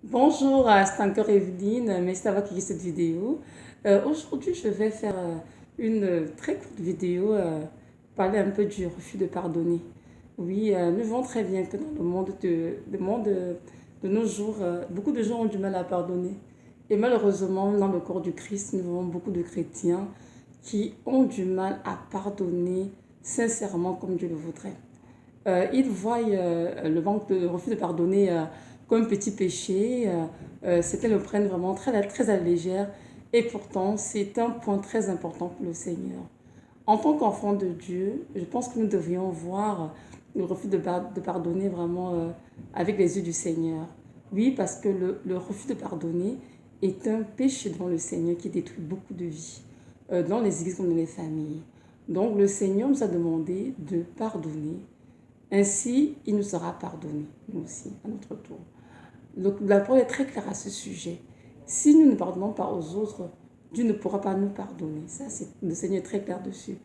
Bonjour, c'est encore Evelyne, merci d'avoir cliqué cette vidéo. Aujourd'hui, je vais faire une très courte vidéo, parler un peu du refus de pardonner. Oui, nous voyons très bien que dans le monde de nos jours, beaucoup de gens ont du mal à pardonner. Et malheureusement, dans le corps du Christ, nous voyons beaucoup de chrétiens qui ont du mal à pardonner sincèrement comme Dieu le voudrait. Ils voient le refus de pardonner comme un petit péché. Certains le prennent vraiment très à la légère. Et pourtant, c'est un point très important pour le Seigneur. En tant qu'enfant de Dieu, je pense que nous devrions voir le refus de pardonner vraiment avec les yeux du Seigneur. Oui, parce que le refus de pardonner est un péché devant le Seigneur qui détruit beaucoup de vies, dans les églises comme dans les familles. Donc le Seigneur nous a demandé de pardonner. Ainsi, il nous sera pardonné, nous aussi, à notre tour. La parole est très claire à ce sujet. Si nous ne pardonnons pas aux autres, Dieu ne pourra pas nous pardonner. Ça, c'est le Seigneur est très clair dessus.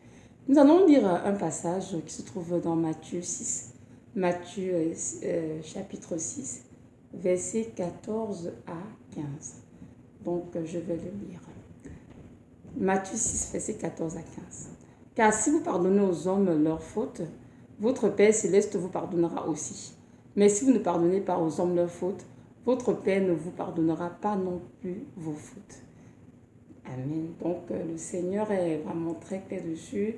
Nous allons lire un passage qui se trouve dans Matthieu 6. Matthieu chapitre 6, versets 14 à 15. Donc, je vais le lire. Matthieu 6, versets 14 à 15. Car si vous pardonnez aux hommes leurs fautes, votre Père céleste vous pardonnera aussi. Mais si vous ne pardonnez pas aux hommes leurs fautes, votre Père ne vous pardonnera pas non plus vos fautes. Amen. Donc le Seigneur est vraiment très clair dessus.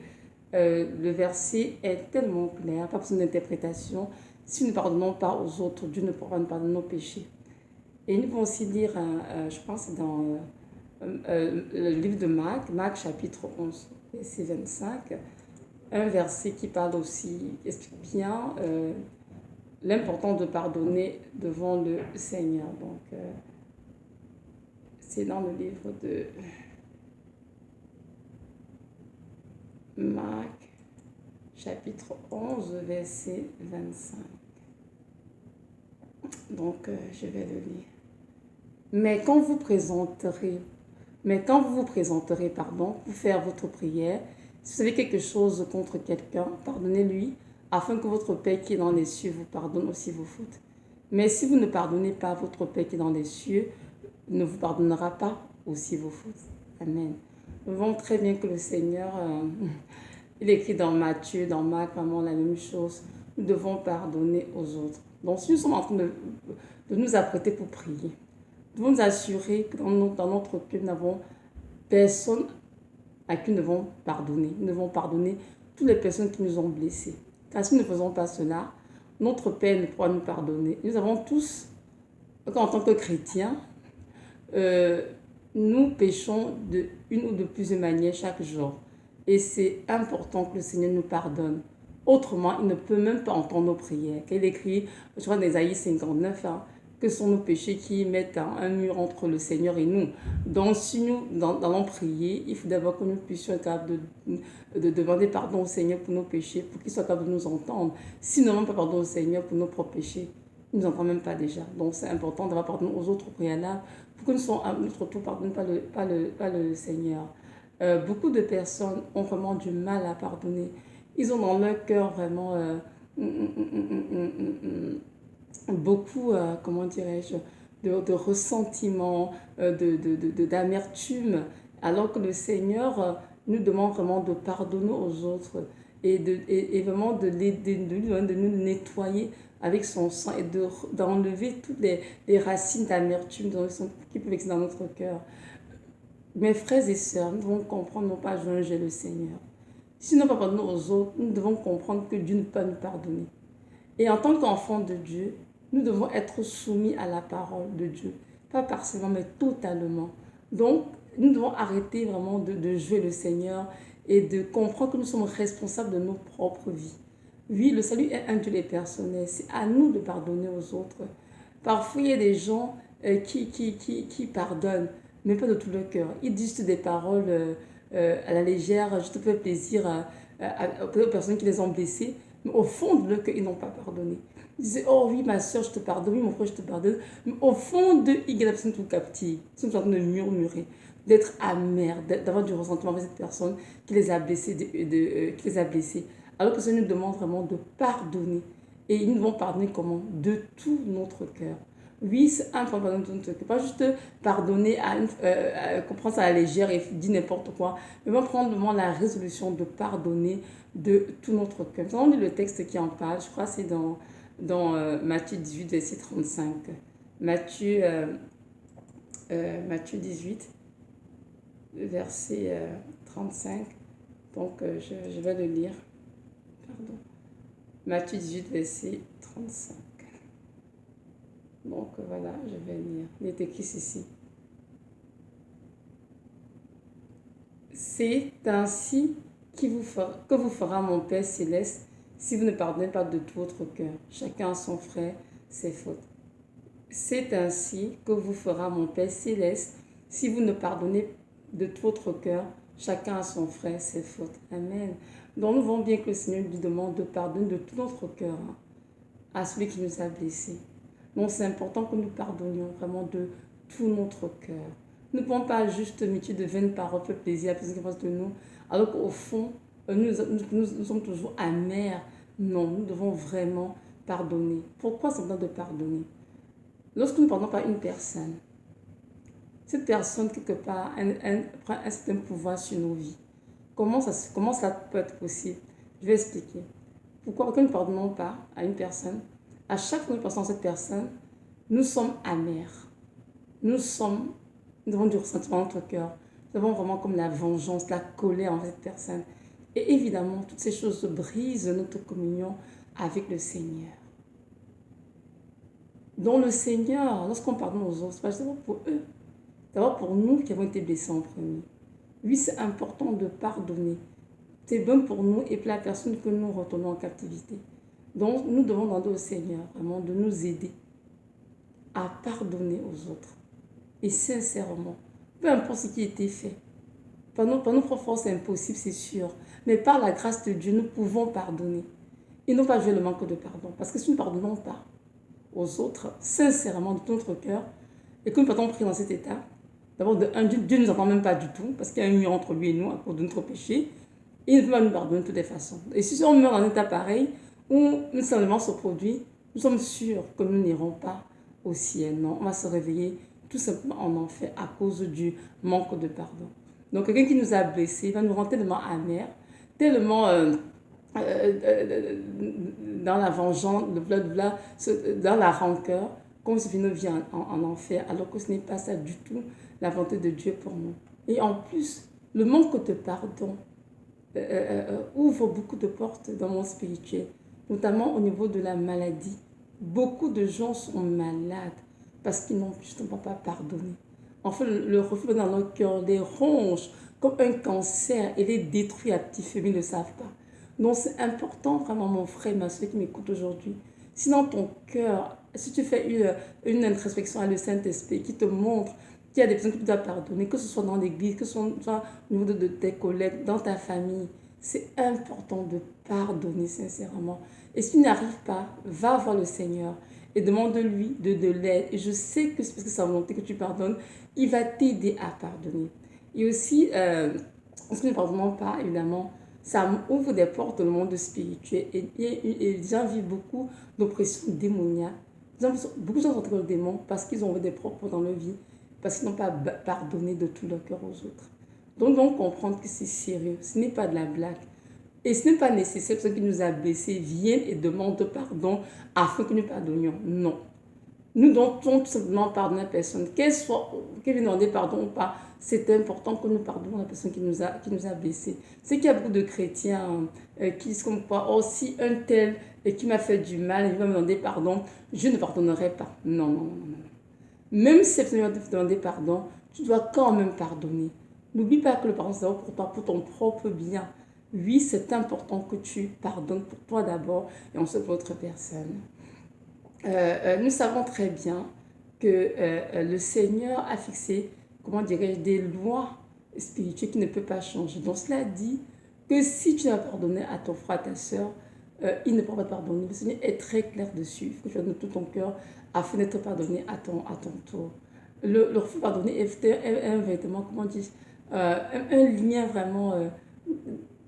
Le verset est tellement clair, pas besoin d'interprétation. Si nous ne pardonnons pas aux autres, Dieu ne pourra nous pardonner nos péchés. Et nous pouvons aussi lire, je pense, dans le livre de Marc, Marc chapitre 11, verset 25, un verset qui parle aussi, explique bien l'importance de pardonner devant le Seigneur. Donc, c'est dans le livre de Marc, chapitre 11, verset 25. Donc, je vais le lire. Mais quand vous présenterez, pour faire votre prière, si vous avez quelque chose contre quelqu'un, pardonnez-lui, afin que votre Père qui est dans les cieux vous pardonne aussi vos fautes. Mais si vous ne pardonnez pas, votre Père qui est dans les cieux ne vous pardonnera pas aussi vos fautes. Amen. Nous voyons très bien que le Seigneur, il écrit dans Matthieu, dans Marc, vraiment la même chose. Nous devons pardonner aux autres. Donc, si nous sommes en train de nous apprêter pour prier, nous devons nous assurer que dans notre cœur, nous n'avons personne à qui nous devons pardonner. Nous devons pardonner toutes les personnes qui nous ont blessés. Car si nous ne faisons pas cela, notre Père ne pourra nous pardonner. Nous avons tous, en tant que chrétiens, euh, nous péchons de une ou de plusieurs manières chaque jour. Et c'est important que le Seigneur nous pardonne. Autrement, il ne peut même pas entendre nos prières. Car il écrit, je crois dans Ésaïe 59, que sont nos péchés qui mettent un mur entre le Seigneur et nous. Donc, si nous allons prier, il faut d'abord que nous puissions être capables de demander pardon au Seigneur pour nos péchés, pour qu'il soit capable de nous entendre. Si nous n'avons pas pardon au Seigneur pour nos propres péchés, il ne nous entend même pas déjà. Donc, c'est important d'avoir pardon aux autres préalables pour que nous soyons à notre tour pardonner pas le Seigneur. Beaucoup de personnes ont vraiment du mal à pardonner. Ils ont dans leur cœur vraiment beaucoup, comment dirais-je, de ressentiment, d'amertume, alors que le Seigneur nous demande vraiment de pardonner aux autres et vraiment de nous nettoyer avec son sang et d'enlever toutes les racines d'amertume qui peuvent exister dans notre cœur. Mes frères et sœurs, nous devons comprendre, non pas juger le Seigneur. Si nous ne pardonnons aux autres, nous devons comprendre que Dieu ne peut pas nous pardonner. Et en tant qu'enfants de Dieu, nous devons être soumis à la parole de Dieu. Pas partiellement, mais totalement. Donc, nous devons arrêter vraiment de jouer le Seigneur et de comprendre que nous sommes responsables de nos propres vies. Oui, le salut est individuel et personnel. C'est à nous de pardonner aux autres. Parfois, il y a des gens qui pardonnent, mais pas de tout le cœur. Ils disent des paroles à la légère, juste pour faire plaisir aux personnes qui les ont blessés, mais au fond de leur cœur, ils n'ont pas pardonné. Ils disaient, oh oui, ma soeur, je te pardonne, oui, mon frère, je te pardonne. Mais au fond d'eux, ils gardent la personne tout captive. Ils sont en train de murmurer, d'être amers, d'avoir du ressentiment avec cette personne qui les a blessés. Qui les a blessés. Alors que ça nous demande vraiment de pardonner. Et ils nous vont pardonner comment? De tout notre cœur. Oui, c'est important de pardonner de tout notre cœur. Pas juste pardonner qu'on prend ça à la légère et dire n'importe quoi. Mais on va prendre vraiment la résolution de pardonner de tout notre cœur. Nous avons lu le texte qui en parle. Je crois que c'est dans Matthieu 18, verset 35. Matthieu, Matthieu 18, verset 35. Donc, je vais le lire. Pardon. Matthieu 18, verset 35. Donc, voilà, je vais lire. Il est écrit ceci. C'est ainsi que vous fera mon Père céleste si vous ne pardonnez pas de tout votre cœur, chacun à son frère, ses fautes. C'est ainsi que vous fera mon Père céleste si vous ne pardonnez de tout votre cœur, chacun à son frère, ses fautes. Amen. Donc nous voyons bien que le Seigneur lui demande de pardonner de tout notre cœur à celui qui nous a blessés. Donc c'est important que nous pardonnions vraiment de tout notre cœur. Nous ne pouvons pas juste mutuer de vaines paroles, faire plaisir à la personne qui face de nous, alors qu'au fond, nous sommes toujours amers. Non, nous devons vraiment pardonner. Pourquoi c'est important de pardonner? Lorsque nous ne pardonnons pas une personne, cette personne, quelque part, prend un certain pouvoir sur nos vies. Comment cela peut être possible? Je vais expliquer. Pourquoi quand nous ne pardonnons pas à une personne, à chaque fois que nous pensons à cette personne, nous sommes amers. Nous avons du ressentiment dans notre cœur. Nous avons vraiment comme la vengeance, la colère envers cette personne. Et évidemment, toutes ces choses brisent notre communion avec le Seigneur. Donc le Seigneur, lorsqu'on pardonne aux autres, c'est pas d'abord pour eux. D'abord pour nous qui avons été blessés en premier. Oui, c'est important de pardonner. C'est bon pour nous et pour la personne que nous retournons en captivité. Donc nous devons demander au Seigneur vraiment de nous aider à pardonner aux autres. Et sincèrement, peu importe ce qui a été fait. Par nos propres forces, c'est impossible, c'est sûr. Mais par la grâce de Dieu, nous pouvons pardonner. Et non pas jouer le manque de pardon. Parce que si nous ne pardonnons pas aux autres, sincèrement, de tout notre cœur, et que nous partons pris dans cet état, d'abord, Dieu ne nous entend même pas du tout, parce qu'il y a un mur entre lui et nous à cause de notre péché. Et il ne peut pas nous pardonner de toutes les façons. Et si on meurt dans un état pareil, où un sentiment se produit, nous sommes sûrs que nous n'irons pas au ciel. Non, on va se réveiller tout simplement en enfer à cause du manque de pardon. Donc, quelqu'un qui nous a blessés va nous rendre tellement amers, tellement dans la vengeance, dans la rancœur, comme si nous vient en enfer, alors que ce n'est pas ça du tout la volonté de Dieu pour nous. Et en plus, le manque de pardon ouvre beaucoup de portes dans le monde spirituel, notamment au niveau de la maladie. Beaucoup de gens sont malades parce qu'ils n'ont justement pas pardonné. En fait, le refus dans notre cœur les ronge comme un cancer et les détruit à petit feu, mais ils ne le savent pas. Donc c'est important vraiment mon frère, ma soeur qui m'écoute aujourd'hui. Si dans ton cœur, si tu fais une introspection à le Saint-Esprit qui te montre qu'il y a des personnes que tu dois pardonner, que ce soit dans l'église, que ce soit au niveau de tes collègues, dans ta famille, c'est important de pardonner sincèrement. Et si tu n'arrives pas, va voir le Seigneur et demande-lui de l'aide. Et je sais que c'est parce que c'est sa volonté que tu pardonnes, il va t'aider à pardonner. Et aussi, si nous ne pardonnons pas, évidemment, ça ouvre des portes dans le monde spirituel. Et les gens vivent beaucoup d'oppression démoniaque. Beaucoup de gens sont entrés dans le démon parce qu'ils ont eu des propres dans leur vie, parce qu'ils n'ont pas pardonné de tout leur cœur aux autres. Donc comprendre que c'est sérieux, ce n'est pas de la blague. Et ce n'est pas nécessaire que ceux qui nous a blessés viennent et demandent pardon afin que nous pardonnions. Non. Nous devons tout simplement pardonner la personne. Qu'elle vienne demander pardon ou pas, c'est important que nous pardonnons la personne qui nous a blessés. C'est qu'il y a beaucoup de chrétiens qui disent comme quoi, oh si un tel qui m'a fait du mal, il va me demander pardon, je ne pardonnerai pas. Non, non, non, non. Même si cette personne va te demander pardon, tu dois quand même pardonner. N'oublie pas que le pardon, c'est pour toi, pour ton propre bien. Oui, c'est important que tu pardonnes pour toi d'abord et ensuite pour l'autre personne. Nous savons très bien que le Seigneur a fixé, comment dirais-je, des lois spirituelles qui ne peuvent pas changer. Donc cela dit que si tu as pardonné à ton frère, à ta soeur, il ne pourra pas te pardonner. Le Seigneur est très clair dessus. Il faut que tu aies de tout ton cœur afin d'être pardonné à ton tour. Le refus pardonner est un vêtement, comment dire, un lien vraiment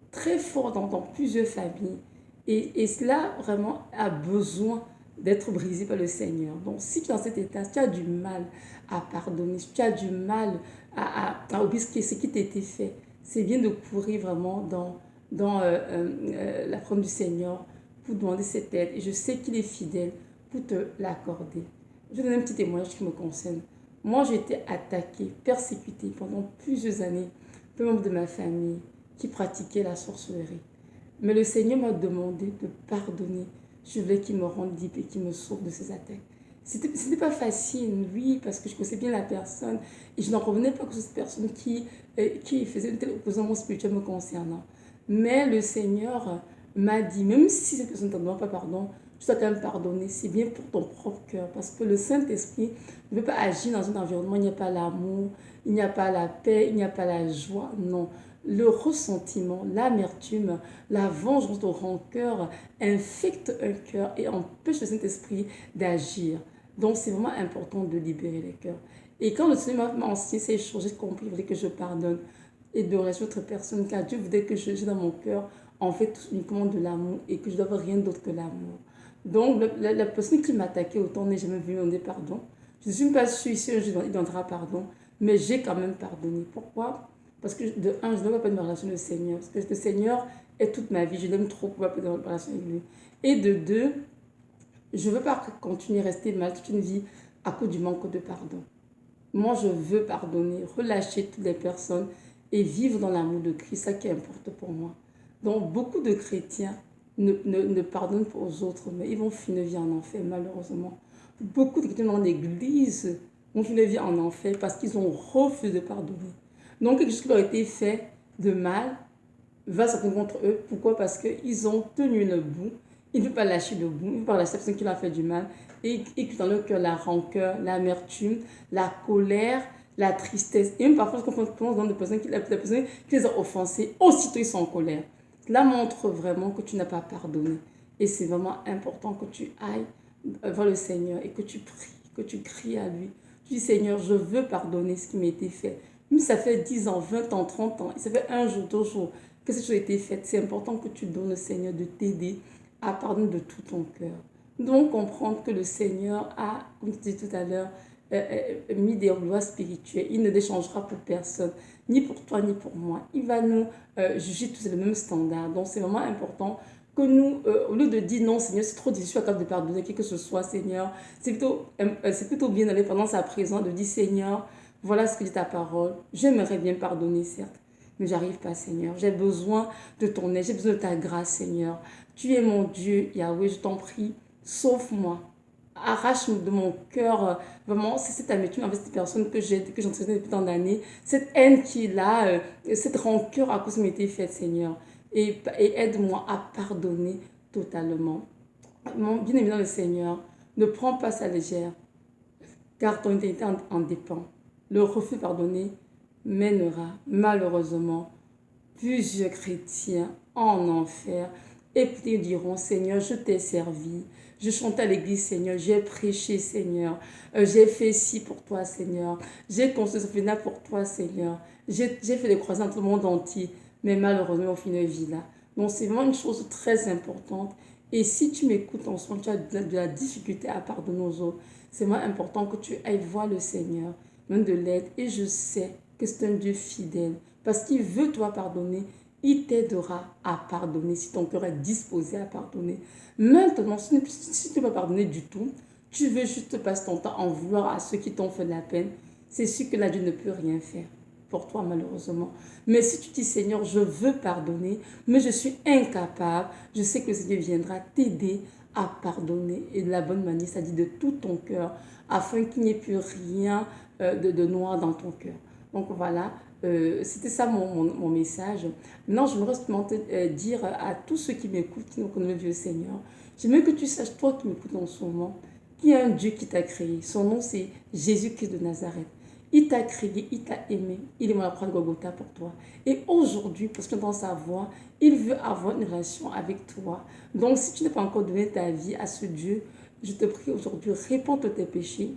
très fort dans plusieurs familles. Et cela vraiment a besoin d'être brisé par le Seigneur. Donc, si tu es dans cet état, si tu as du mal à pardonner, si tu as du mal à oublier ce qui t'a été fait, c'est bien de courir vraiment dans la parole du Seigneur pour demander cette aide. Et je sais qu'il est fidèle pour te l'accorder. Je vais donner un petit témoignage qui me concerne. Moi, j'ai été attaquée, persécutée pendant plusieurs années par un membre de ma famille qui pratiquait la sorcellerie. Mais le Seigneur m'a demandé de pardonner. Je voulais qu'il me rende libre et qu'il me sauve de ces attaques. C'était pas facile, oui, parce que je connaissais bien la personne et je n'en revenais pas que cette personne qui faisait une telle opposition spirituelle me concernant. Mais le Seigneur m'a dit, même si cette personne ne te demande pas pardon, tu dois quand même pardonner. C'est bien pour ton propre cœur, parce que le Saint-Esprit ne peut pas agir dans un environnement où il n'y a pas l'amour, il n'y a pas la paix, il n'y a pas la joie. Non. Le ressentiment, l'amertume, la vengeance de rancœur infecte un cœur et empêche le Saint-Esprit d'agir. Donc, c'est vraiment important de libérer les cœurs. Et quand le Seigneur m'a enseigné ces choses, j'ai compris qu'il voulait que je pardonne et de relâcher autre personne, car Dieu voulait que j'ai dans mon cœur, en fait, uniquement de l'amour et que je ne dois rien d'autre que l'amour. Donc, la personne qui m'attaquait autant n'est jamais venue me demander pardon. Je ne suis pas sûre si un jour il donnera pardon, mais j'ai quand même pardonné. Pourquoi? Parce que de un, je ne veux pas perdre ma relation avec le Seigneur. Parce que le Seigneur est toute ma vie. Je l'aime trop pour ne pas perdre ma relation avec lui. Et de deux, je ne veux pas continuer à rester mal toute une vie à cause du manque de pardon. Moi, je veux pardonner, relâcher toutes les personnes et vivre dans l'amour de Christ. C'est ça qui importe pour moi. Donc, beaucoup de chrétiens ne pardonnent pas aux autres, mais ils vont finir vie en enfer, malheureusement. Beaucoup de chrétiens dans l'église vont finir vie en enfer parce qu'ils ont refusé de pardonner. Donc, quelque chose qui leur a été fait de mal va se contre eux. Pourquoi? Parce qu'ils ont tenu le bout. Ils ne veulent pas lâcher le bout. Ils ne veulent pas lâcher la personne qui leur a fait du mal. Et dans leur cœur, la rancœur, l'amertume, la colère, la tristesse. Et même parfois, quand on pense dans des personnes qui les ont offensés, aussitôt ils sont en colère. Cela montre vraiment que tu n'as pas pardonné. Et c'est vraiment important que tu ailles vers le Seigneur et que tu pries, que tu cries à lui. Tu dis, Seigneur, je veux pardonner ce qui m'a été fait. Même si ça fait 10 ans, 20 ans, 30 ans, et ça fait un jour, 2 jours que cette chose a été faite, c'est important que tu donnes au Seigneur de t'aider à pardonner de tout ton cœur. Donc, comprendre que le Seigneur a, comme tu disais tout à l'heure, mis des lois spirituelles. Il ne les changera pour personne, ni pour toi, ni pour moi. Il va nous juger tous le même standard. Donc, c'est vraiment important que nous, au lieu de dire non, Seigneur, c'est trop difficile, je suis capable de pardonner qui que ce soit, Seigneur. C'est plutôt bien d'aller pendant sa présence, de dire, Seigneur, voilà ce que dit ta parole. J'aimerais bien pardonner, certes, mais j'arrive pas, Seigneur. J'ai besoin de ton aide, j'ai besoin de ta grâce, Seigneur. Tu es mon Dieu, Yahweh, je t'en prie, sauve-moi. Arrache de mon cœur, vraiment, c'est cette amertume avec cette personne que j'entraînais depuis tant d'années, cette haine qu'il a, cette rancœur à cause de m'était faite, Seigneur. Et aide-moi à pardonner totalement. Mon bien-aimé dans le Seigneur, ne prends pas ça légère, car ton éternité en dépend. Le refus de pardonner mènera malheureusement plusieurs chrétiens en enfer. Et puis ils diront, Seigneur, je t'ai servi. Je chantais à l'église, Seigneur. J'ai prêché, Seigneur. J'ai fait ci pour toi, Seigneur. J'ai construit ce final pour toi, Seigneur. J'ai fait des croisades dans le monde entier. Mais malheureusement, on finit une vie là. Donc, c'est vraiment une chose très importante. Et si tu m'écoutes en ce moment, tu as de la difficulté à pardonner aux autres, c'est vraiment important que tu ailles voir le Seigneur, même de l'aide. Et je sais que c'est un Dieu fidèle. Parce qu'il veut toi pardonner, il t'aidera à pardonner si ton cœur est disposé à pardonner. Maintenant, si tu ne peux pas pardonner du tout, tu veux juste passer ton temps en vouloir à ceux qui t'ont fait de la peine, c'est sûr que là, Dieu ne peut rien faire pour toi, malheureusement. Mais si tu dis, Seigneur, je veux pardonner, mais je suis incapable, je sais que le Seigneur viendra t'aider à pardonner. Et de la bonne manière, ça dit de tout ton cœur, afin qu'il n'y ait plus rien de noir dans ton cœur. Donc voilà, c'était ça mon message. Maintenant, je me reste dire à tous ceux qui m'écoutent, qui ne connaissent le Dieu Seigneur, j'aimerais que tu saches, toi qui m'écoutes en ce moment, qu'il y a un Dieu qui t'a créé. Son nom, c'est Jésus-Christ de Nazareth. Il t'a créé, il t'a aimé, il est mort à la croix de Golgotha pour toi. Et aujourd'hui, parce que dans sa voix, il veut avoir une relation avec toi. Donc, si tu n'as pas encore donné ta vie à ce Dieu, je te prie aujourd'hui, réponds de tes péchés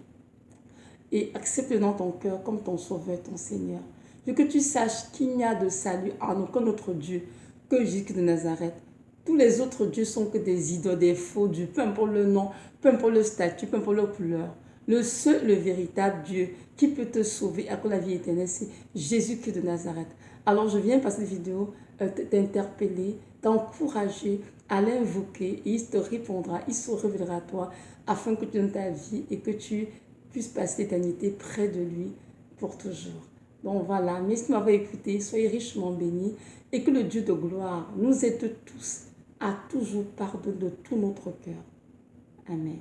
et accepte-le dans ton cœur comme ton sauveur, ton Seigneur. Je veux que tu saches qu'il n'y a de salut en aucun autre Dieu que Jésus de Nazareth. Tous les autres dieux sont que des idoles, des faux dieux, peu importe le nom, peu importe le statut, peu importe leur couleur. Le seul, le véritable Dieu qui peut te sauver à la vie éternelle, c'est Jésus-Christ de Nazareth. Alors je viens par cette vidéo t'interpeller, t'encourager à l'invoquer et il te répondra, il se révélera à toi afin que tu donnes ta vie et que tu puisses passer l'éternité près de lui pour toujours. Donc voilà, merci de m'avoir écouté, soyez richement bénis et que le Dieu de gloire nous aide tous à toujours pardonner de tout notre cœur. Amen.